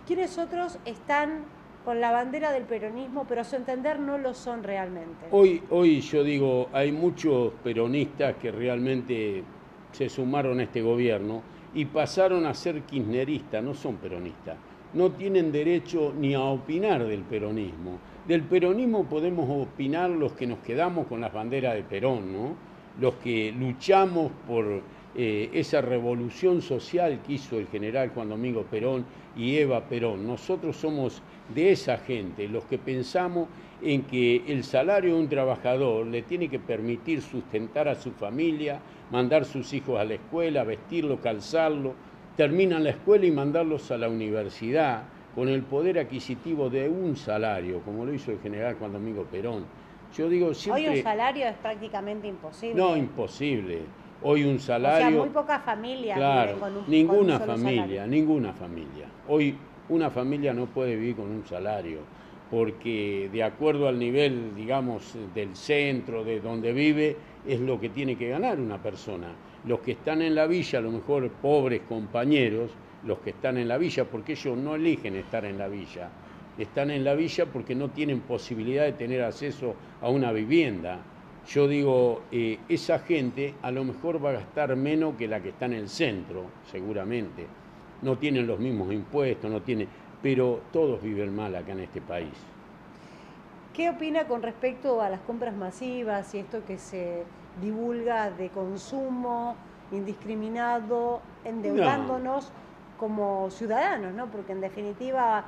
¿Quiénes otros están con la bandera del peronismo, pero a su entender no lo son realmente? Hoy yo digo, hay muchos peronistas que realmente se sumaron a este gobierno y pasaron a ser kirchneristas, no son peronistas. No tienen derecho ni a opinar del peronismo. Del peronismo podemos opinar los que nos quedamos con las banderas de Perón, ¿no? Los que luchamos por esa revolución social que hizo el general Juan Domingo Perón y Eva Perón. Nosotros somos de esa gente, los que pensamos en que el salario de un trabajador le tiene que permitir sustentar a su familia, mandar sus hijos a la escuela, vestirlo, calzarlo, terminan la escuela y mandarlos a la universidad con el poder adquisitivo de un salario, como lo hizo el general Juan Domingo Perón. Yo digo siempre... Hoy un salario es prácticamente imposible. No, imposible. Hoy un salario... O sea, muy pocas familias claro, viven con un ninguna solo familia, salario. Ninguna familia. Hoy una familia no puede vivir con un salario, porque de acuerdo al nivel, digamos, del centro, de donde vive, es lo que tiene que ganar una persona. Los que están en la villa, a lo mejor pobres compañeros, los que están en la villa, porque ellos no eligen estar en la villa, están en la villa porque no tienen posibilidad de tener acceso a una vivienda. Yo digo, esa gente a lo mejor va a gastar menos que la que está en el centro, seguramente. No tienen los mismos impuestos, pero todos viven mal acá en este país. ¿Qué opina con respecto a las compras masivas y esto que se divulga de consumo indiscriminado, endeudándonos como ciudadanos, ¿no? Porque en definitiva,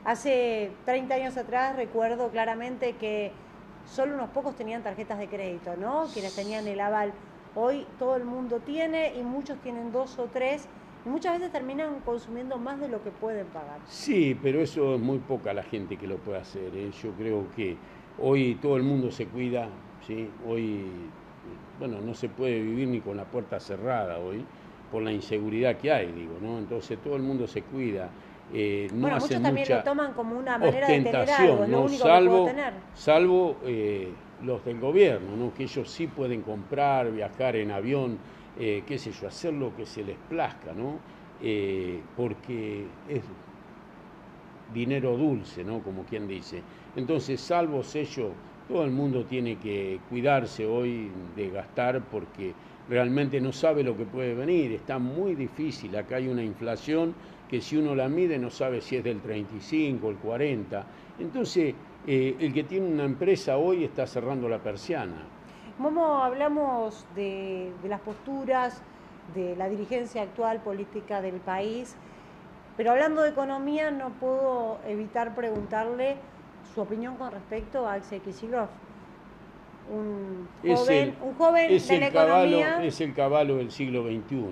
hace 30 años atrás recuerdo claramente que solo unos pocos tenían tarjetas de crédito, ¿no? Quienes tenían el aval. Hoy todo el mundo tiene y muchos tienen 2 o 3 y muchas veces terminan consumiendo más de lo que pueden pagar. Sí, pero eso es muy poca la gente que lo puede hacer, ¿eh? Yo creo que hoy todo el mundo se cuida, ¿sí? Hoy, bueno, no se puede vivir ni con la puerta cerrada hoy por la inseguridad que hay, digo, ¿no? Entonces todo el mundo se cuida. No bueno, hace muchos también mucha lo toman como una manera de tener ostentación, algo, es lo ¿no? único que puedo tener. Salvo los del gobierno, ¿no? Que ellos sí pueden comprar, viajar en avión, qué sé yo, hacer lo que se les plazca, ¿no? Porque es dinero dulce, ¿no? Como quien dice. Entonces, salvo ellos, todo el mundo tiene que cuidarse hoy de gastar porque realmente no sabe lo que puede venir. Está muy difícil. Acá hay una inflación que si uno la mide no sabe si es del 35, el 40. Entonces, el que tiene una empresa hoy está cerrando la persiana. Momo, hablamos de las posturas, de la dirigencia actual política del país, pero hablando de economía no puedo evitar preguntarle su opinión con respecto a Axel Kicillof, un joven de la economía. Es el Caballo del siglo XXI.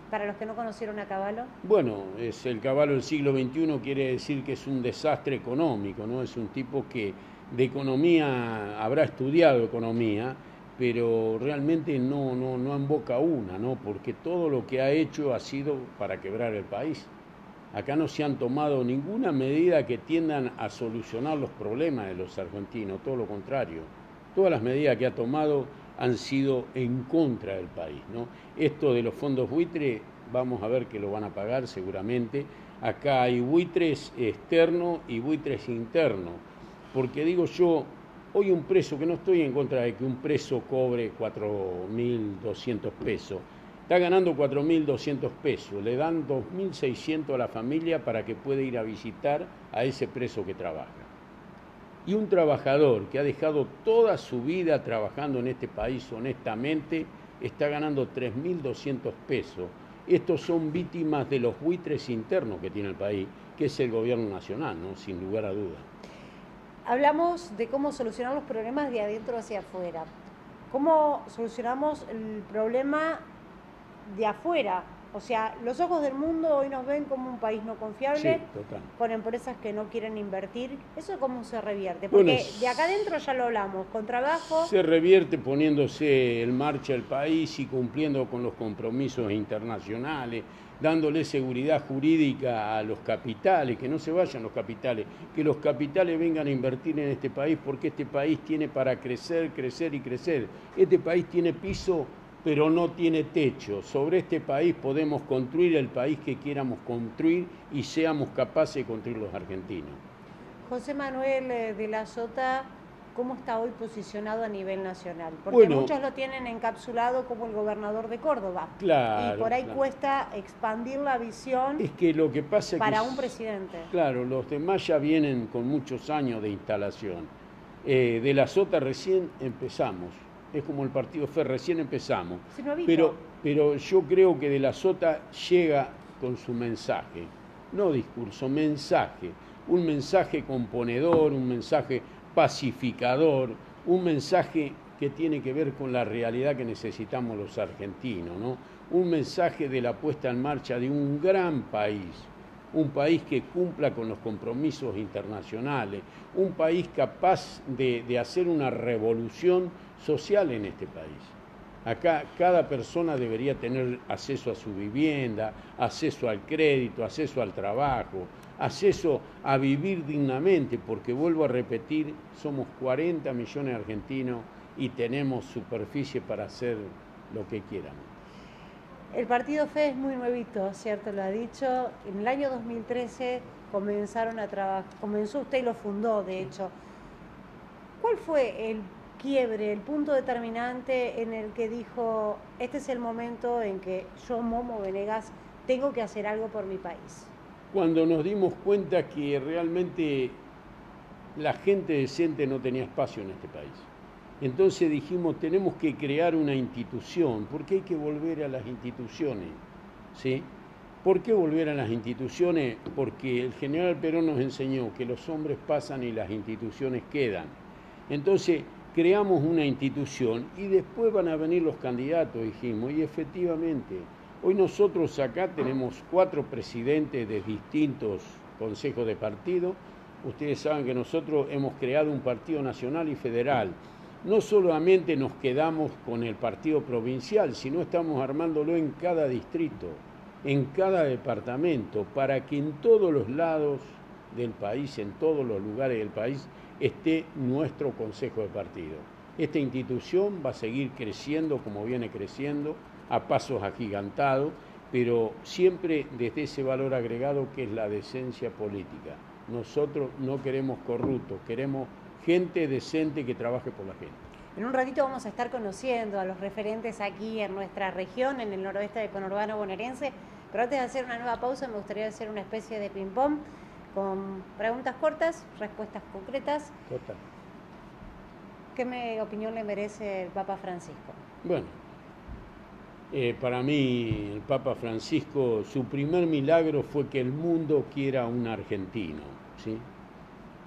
Para los que no conocieron a Caballo. Bueno, es el Caballo del siglo XXI, quiere decir que es un desastre económico, ¿no? Es un tipo que de economía habrá estudiado economía, pero realmente no emboca una, ¿no? Porque todo lo que ha hecho ha sido para quebrar el país. Acá no se han tomado ninguna medida que tiendan a solucionar los problemas de los argentinos, todo lo contrario. Todas las medidas que ha tomado han sido en contra del país, ¿no? Esto de los fondos buitres, vamos a ver que lo van a pagar seguramente. Acá hay buitres externos y buitres internos, porque digo yo, hoy un preso, que no estoy en contra de que un preso cobre 4.200 pesos, está ganando 4.200 pesos, le dan 2.600 a la familia para que pueda ir a visitar a ese preso que trabaja. Y un trabajador que ha dejado toda su vida trabajando en este país honestamente, está ganando 3.200 pesos. Estos son víctimas de los buitres internos que tiene el país, que es el gobierno nacional, ¿no? Sin lugar a dudas. Hablamos de cómo solucionar los problemas de adentro hacia afuera. ¿Cómo solucionamos el problema de afuera? O sea, los ojos del mundo hoy nos ven como un país no confiable, sí, total, con empresas que no quieren invertir. ¿Eso cómo se revierte? Porque bueno, de acá adentro ya lo hablamos, con trabajo. Se revierte poniéndose en marcha el país y cumpliendo con los compromisos internacionales, dándole seguridad jurídica a los capitales, que no se vayan los capitales, que los capitales vengan a invertir en este país, porque este país tiene para crecer, crecer y crecer. Este país tiene piso, pero no tiene techo. Sobre este país podemos construir el país que quieramos construir y seamos capaces de construir los argentinos. José Manuel de la Sota, ¿cómo está hoy posicionado a nivel nacional? Porque bueno, muchos lo tienen encapsulado como el gobernador de Córdoba. Claro. Y por ahí cuesta expandir la visión es que lo que pasa para que un presidente. Claro, los demás ya vienen con muchos años de instalación. De la Sota recién empezamos. Es como el partido FE, recién empezamos. Pero yo creo que de la Sota llega con su mensaje, no discurso, mensaje. Un mensaje componedor, un mensaje pacificador, un mensaje que tiene que ver con la realidad que necesitamos los argentinos, ¿no? Un mensaje de la puesta en marcha de un gran país, un país que cumpla con los compromisos internacionales, un país capaz de hacer una revolución social en este país. Acá cada persona debería tener acceso a su vivienda, acceso al crédito, acceso al trabajo, acceso a vivir dignamente, porque vuelvo a repetir, somos 40 millones de argentinos y tenemos superficie para hacer lo que quieran. El partido FE es muy nuevito, ¿cierto? Lo ha dicho. En el año 2013 comenzaron a trabajar, comenzó usted y lo fundó, de hecho. ¿Cuál fue el quiebre, el punto determinante en el que dijo, este es el momento en que yo, Momo Venegas, tengo que hacer algo por mi país? Cuando nos dimos cuenta que realmente la gente decente no tenía espacio en este país. Entonces dijimos, tenemos que crear una institución, porque hay que volver a las instituciones, ¿sí? ¿Por qué volver a las instituciones? Porque el general Perón nos enseñó que los hombres pasan y las instituciones quedan. Entonces creamos una institución y después van a venir los candidatos, dijimos, y efectivamente, hoy nosotros acá tenemos 4 presidentes de distintos consejos de partido. Ustedes saben que nosotros hemos creado un partido nacional y federal. No solamente nos quedamos con el partido provincial, sino estamos armándolo en cada distrito, en cada departamento, para que en todos los lados del país, en todos los lugares del país, esté nuestro consejo de partido. Esta institución va a seguir creciendo como viene creciendo, a pasos agigantados, pero siempre desde ese valor agregado que es la decencia política. Nosotros no queremos corruptos, queremos gente decente que trabaje por la gente. En un ratito vamos a estar conociendo a los referentes aquí en nuestra región, en el noroeste del conurbano bonaerense, pero antes de hacer una nueva pausa me gustaría hacer una especie de ping-pong con preguntas cortas, respuestas concretas. Total. ¿Qué opinión le merece el Papa Francisco? Bueno, para mí el Papa Francisco, su primer milagro fue que el mundo quiera un argentino, ¿sí?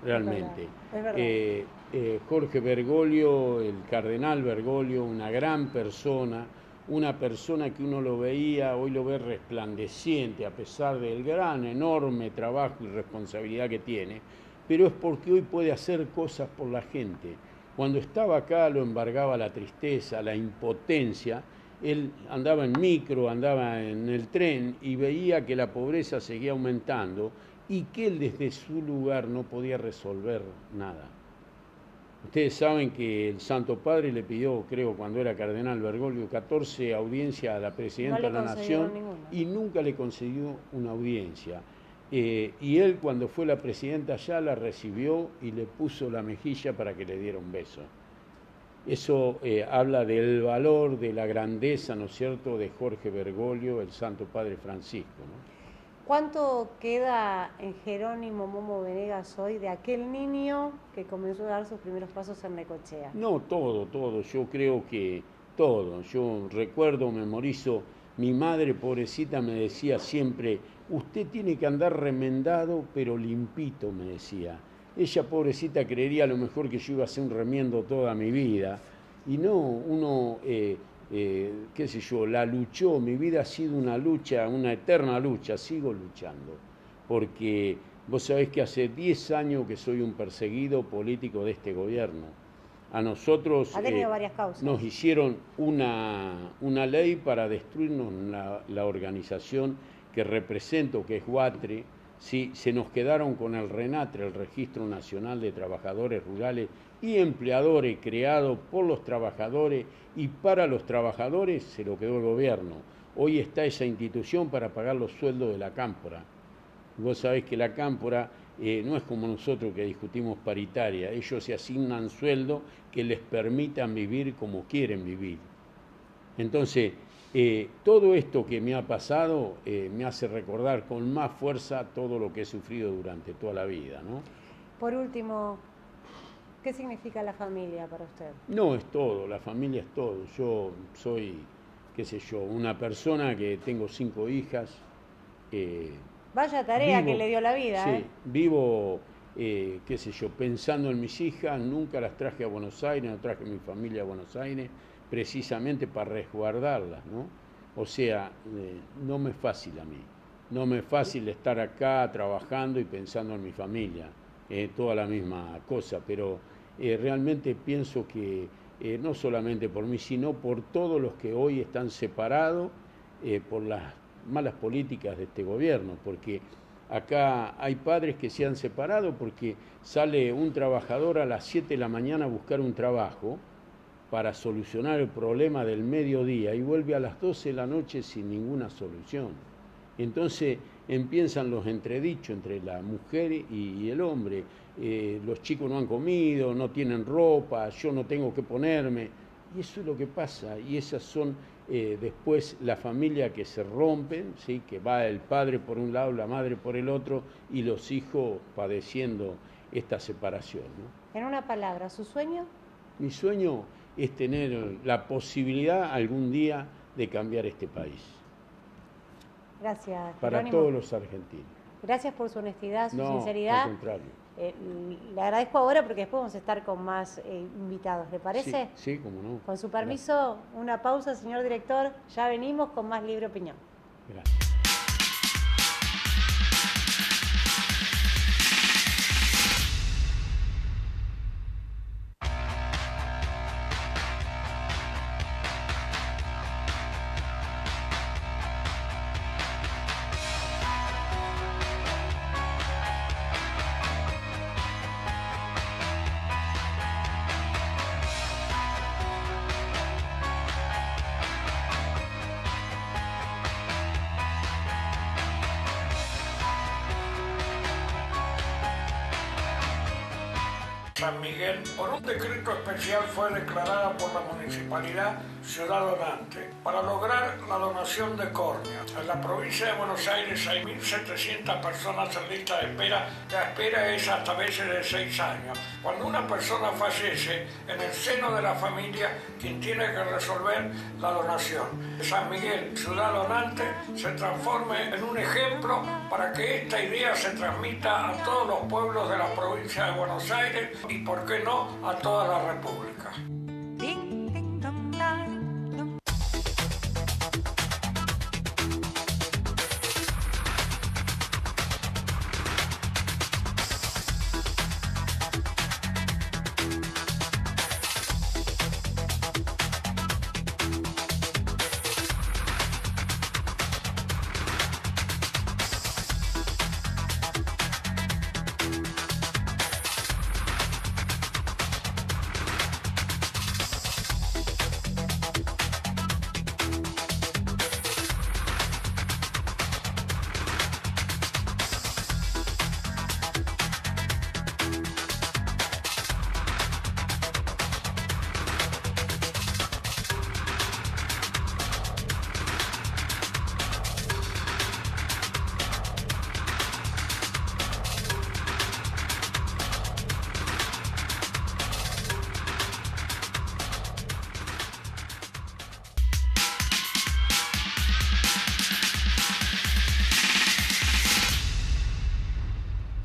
Realmente. Es verdad. Jorge Bergoglio, el cardenal Bergoglio, una gran persona, una persona que uno lo veía, hoy lo ve resplandeciente a pesar del gran, enorme trabajo y responsabilidad que tiene, pero es porque hoy puede hacer cosas por la gente. Cuando estaba acá lo embargaba la tristeza, la impotencia. Él andaba en micro, andaba en el tren y veía que la pobreza seguía aumentando y que él desde su lugar no podía resolver nada. Ustedes saben que el Santo Padre le pidió, creo, cuando era cardenal Bergoglio, 14 audiencias a la Presidenta de la Nación y nunca le concedió una audiencia. Y él, cuando fue la Presidenta allá, la recibió y le puso la mejilla para que le diera un beso. Eso habla del valor, de la grandeza, ¿no es cierto?, de Jorge Bergoglio, el Santo Padre Francisco, ¿no? ¿Cuánto queda en Jerónimo Momo Venegas hoy de aquel niño que comenzó a dar sus primeros pasos en Necochea? No, todo. Yo creo que todo. Yo recuerdo, memorizo, mi madre pobrecita me decía siempre, usted tiene que andar remendado pero limpito, me decía. Ella pobrecita creería a lo mejor que yo iba a hacer un remiendo toda mi vida. Y no, uno... qué sé yo, la luchó, mi vida ha sido una lucha, una eterna lucha, sigo luchando, porque vos sabés que hace 10 años que soy un perseguido político de este gobierno. A nosotros ha tenido varias causas. Nos hicieron una ley para destruirnos la organización que represento, que es Huatre. Sí, se nos quedaron con el RENATRE, el Registro Nacional de Trabajadores Rurales y Empleadores, creado por los trabajadores y para los trabajadores, se lo quedó el gobierno. Hoy está esa institución para pagar los sueldos de la cámpora. Vos sabés que la cámpora no es como nosotros que discutimos paritaria, ellos se asignan sueldos que les permitan vivir como quieren vivir. Entonces, todo esto que me ha pasado me hace recordar con más fuerza todo lo que he sufrido durante toda la vida, ¿no? Por último, ¿qué significa la familia para usted? No, es todo, la familia es todo. Yo soy, qué sé yo, una persona que tengo 5 hijas. Vaya tarea que le dio la vida, Sí, vivo, qué sé yo, pensando en mis hijas, nunca las traje a Buenos Aires, no traje a mi familia a Buenos Aires, precisamente para resguardarlas, ¿no? O sea, no me es fácil a mí, no me es fácil estar acá trabajando y pensando en mi familia, toda la misma cosa, pero realmente pienso que no solamente por mí, sino por todos los que hoy están separados por las malas políticas de este gobierno, porque acá hay padres que se han separado porque sale un trabajador a las 7 de la mañana a buscar un trabajo para solucionar el problema del mediodía y vuelve a las 12 de la noche sin ninguna solución. Entonces empiezan los entredichos entre la mujer y el hombre. Los chicos no han comido, no tienen ropa, yo no tengo que ponerme. Y eso es lo que pasa, y esas son después la familia que se rompen, ¿sí? Que va el padre por un lado, la madre por el otro, y los hijos padeciendo esta separación, ¿no? En una palabra, ¿su sueño? Mi sueño es tener la posibilidad algún día de cambiar este país. Gracias, para Jerónimo. todos los argentinos. Gracias por su honestidad, su No, sinceridad. al contrario. Le agradezco ahora porque después vamos a estar con más invitados, ¿le parece? Sí, cómo no. Con su permiso, una pausa, señor director. Ya venimos con más Libre Opinión. Gracias. San Miguel, por un decreto especial, fue declarada por la municipalidad ciudad donante, para lograr la donación de córnea. En la provincia de Buenos Aires hay 1.700 personas en lista de espera. La espera es hasta veces de 6 años. Cuando una persona fallece, en el seno de la familia, quien tiene que resolver la donación. San Miguel, ciudad donante, se transforme en un ejemplo para que esta idea se transmita a todos los pueblos de la provincia de Buenos Aires y, por qué no, a toda la República.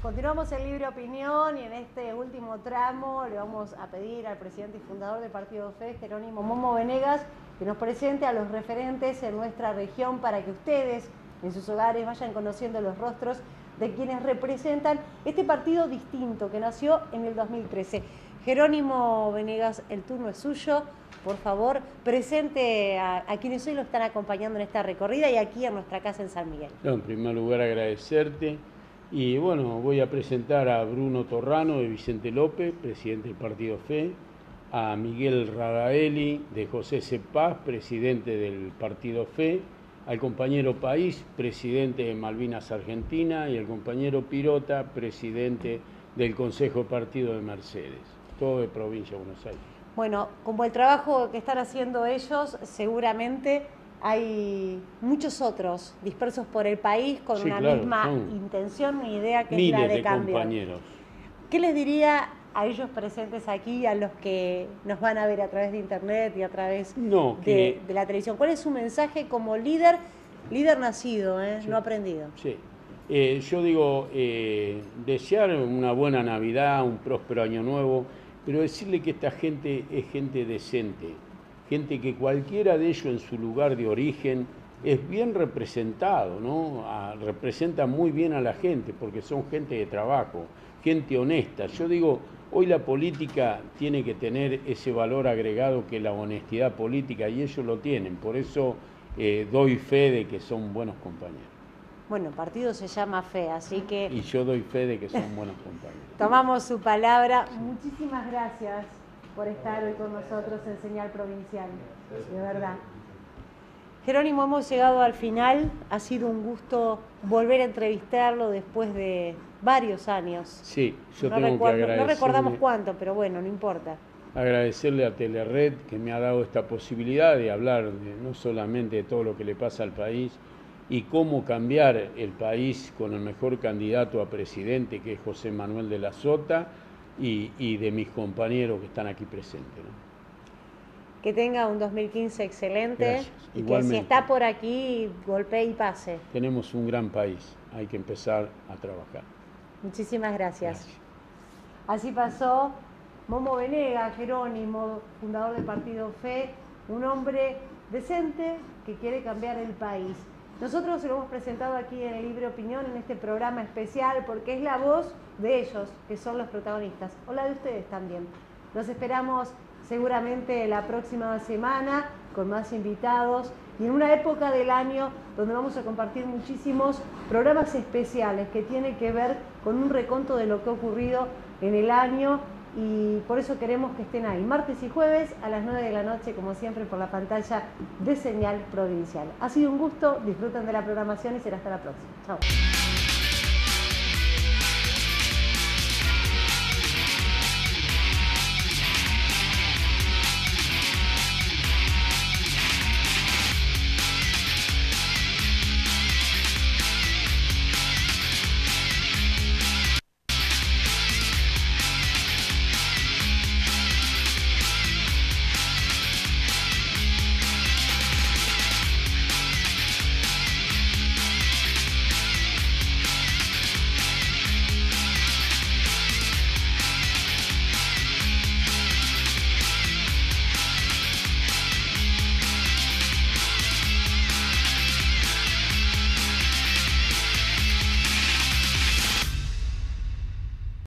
Continuamos el Libre Opinión y en este último tramo le vamos a pedir al presidente y fundador del Partido Fe, Jerónimo Momo Venegas, que nos presente a los referentes en nuestra región para que ustedes en sus hogares vayan conociendo los rostros de quienes representan este partido distinto que nació en el 2013. Jerónimo Venegas, el turno es suyo. Por favor, presente a quienes hoy lo están acompañando en esta recorrida y aquí en nuestra casa en San Miguel. En primer lugar, agradecerte. Y bueno, voy a presentar a Bruno Torrano de Vicente López, presidente del Partido Fe, a Miguel Radaeli de José Cepaz, presidente del Partido Fe, al compañero País, presidente de Malvinas Argentina, y al compañero Pirota, presidente del Consejo Partido de Mercedes, todo de provincia de Buenos Aires. Bueno, como el trabajo que están haciendo ellos, seguramente hay muchos otros dispersos por el país con una misma intención, una idea que es la de cambio. Compañeros. ¿Qué les diría a ellos presentes aquí, a los que nos van a ver a través de internet y a través de la televisión? ¿Cuál es su mensaje como líder nacido, sí, no aprendido? Sí. Yo digo, desear una buena Navidad, un próspero año nuevo, pero decirle que esta gente es gente decente. Gente que cualquiera de ellos en su lugar de origen es bien representado, ¿no? Representa muy bien a la gente porque son gente de trabajo, gente honesta. Yo digo, hoy la política tiene que tener ese valor agregado que es la honestidad política y ellos lo tienen, por eso doy fe de que son buenos compañeros. Bueno, el partido se llama Fe, así que... Y yo doy fe de que son buenos compañeros. Tomamos su palabra. Muchísimas gracias por estar hoy con nosotros en Señal Provincial, de verdad. Jerónimo, hemos llegado al final, ha sido un gusto volver a entrevistarlo después de varios años. Sí, yo tengo que agradecerle. No recordamos cuánto, pero bueno, no importa. Agradecerle a Telered que me ha dado esta posibilidad de hablar no solamente de todo lo que le pasa al país y cómo cambiar el país con el mejor candidato a presidente que es José Manuel de la Sota, y de mis compañeros que están aquí presentes, ¿no? Que tenga un 2015 excelente. Gracias. Y Igualmente. que si está por aquí, golpee y pase. Tenemos un gran país, hay que empezar a trabajar. Muchísimas gracias. Así pasó Momo Venegas, Jerónimo, fundador del Partido Fe, un hombre decente que quiere cambiar el país. Nosotros lo hemos presentado aquí en el Libre Opinión, en este programa especial, porque es la voz de ellos, que son los protagonistas, o la de ustedes también. Los esperamos seguramente la próxima semana con más invitados y en una época del año donde vamos a compartir muchísimos programas especiales que tienen que ver con un reconto de lo que ha ocurrido en el año y por eso queremos que estén ahí, martes y jueves a las 9 de la noche, como siempre, por la pantalla de Señal Provincial. Ha sido un gusto, disfruten de la programación y será hasta la próxima. Chao.